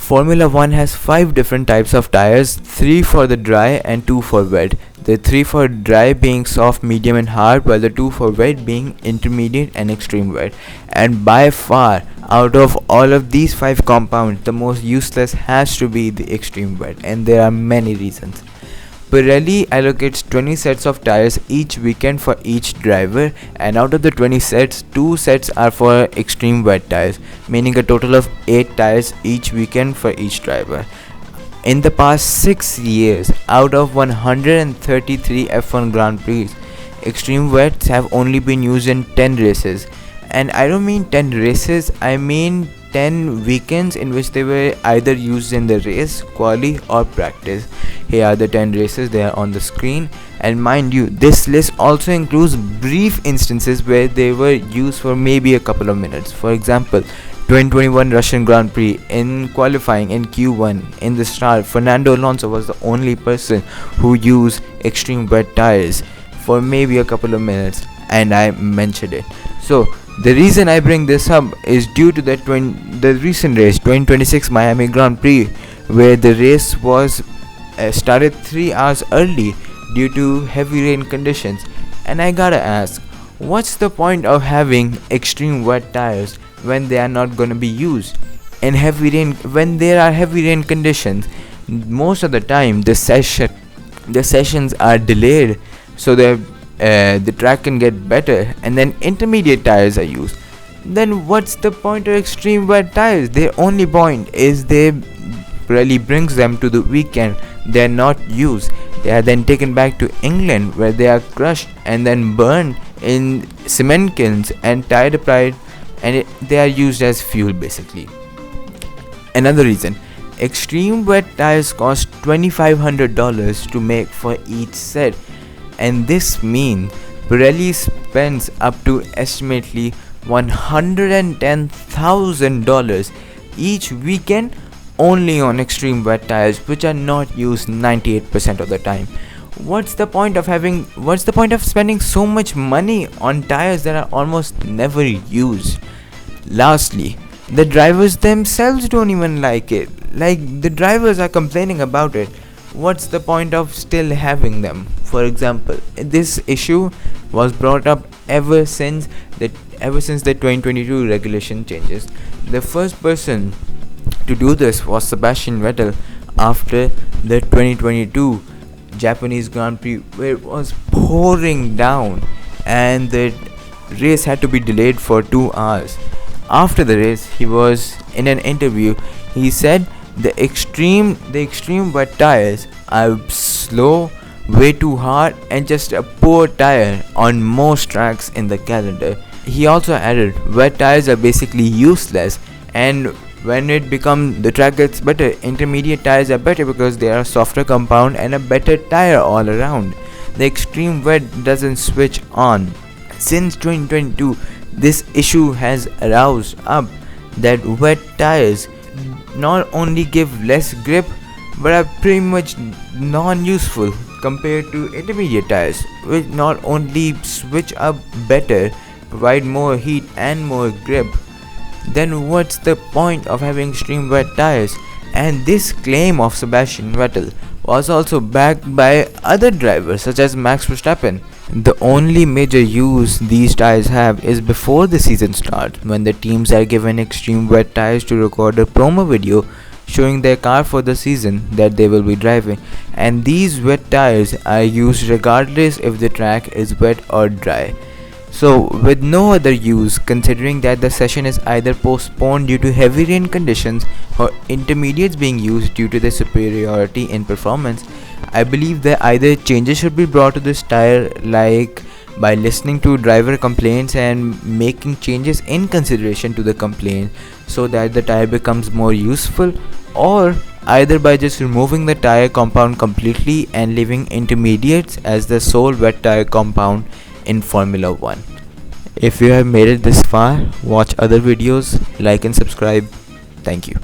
Formula 1 has 5 different types of tires, 3 for the dry and 2 for wet. The 3 for dry being soft, medium and hard, while the 2 for wet being intermediate and extreme wet. And by far, out of all of these 5 compounds, the most useless has to be the extreme wet, and there are many reasons. Pirelli allocates 20 sets of tires each weekend for each driver, and out of the 20 sets, 2 sets are for extreme wet tires, meaning a total of 8 tires each weekend for each driver. In the past 6 years, out of 133 F1 Grand Prix, extreme wets have only been used in 10 races. And I don't mean 10 races, I mean 10 weekends in which they were either used in the race, quali or practice. Here are the 10 races, they are on the screen, and mind you, this list also includes brief instances where they were used for maybe a couple of minutes. For example, 2021 Russian Grand Prix, in qualifying in Q1 in the start, Fernando Alonso was the only person who used extreme wet tires for maybe a couple of minutes, and I mentioned it. So the reason I bring this up is due to the recent race, 2026 Miami Grand Prix, where the race was started 3 hours early due to heavy rain conditions. And I gotta ask, what's the point of having extreme wet tires when they are not gonna be used in heavy rain? When there are heavy rain conditions, most of the time the sessions are delayed so that the track can get better, and then intermediate tires are used. Then what's the point of extreme wet tires? Their only point is they really brings them to the weekend. They are not used. They are then taken back to England, where they are crushed and then burned in cement kilns and tire applied, and they are used as fuel basically. Another reason, extreme wet tires cost $2,500 to make for each set, and this means Pirelli spends up to estimately $110,000 each weekend only on extreme wet tires, which are not used 98% of the time. What's the point of spending so much money on tires that are almost never used? Lastly, the drivers themselves don't even like it. Like, the drivers are complaining about it. What's the point of still having them? For example, this issue was brought up ever since the 2022 regulation changes. The first person to do this was Sebastian Vettel after the 2022 Japanese Grand Prix, where it was pouring down and the race had to be delayed for 2 hours. After the race, he was in an interview, he said the extreme wet tires are slow, way too hard, and just a poor tire on most tracks in the calendar. He also added, wet tires are basically useless, and when the track gets better, intermediate tires are better because they are a softer compound and a better tire all around. The extreme wet doesn't switch on. Since 2022, this issue has aroused up that wet tires not only give less grip but are pretty much non-useful compared to intermediate tires, which not only switch up better, provide more heat and more grip. Then what's the point of having extreme wet tires? And this claim of Sebastian Vettel was also backed by other drivers such as Max Verstappen. The only major use these tires have is before the season starts, when the teams are given extreme wet tires to record a promo video showing their car for the season that they will be driving, and these wet tires are used regardless if the track is wet or dry. So with no other use, considering that the session is either postponed due to heavy rain conditions or intermediates being used due to their superiority in performance, I believe that either changes should be brought to this tire, like by listening to driver complaints and making changes in consideration to the complaint so that the tire becomes more useful, or either by just removing the tire compound completely and leaving intermediates as the sole wet tire compound in Formula 1. If you have made it this far, watch other videos, like and subscribe. Thank you.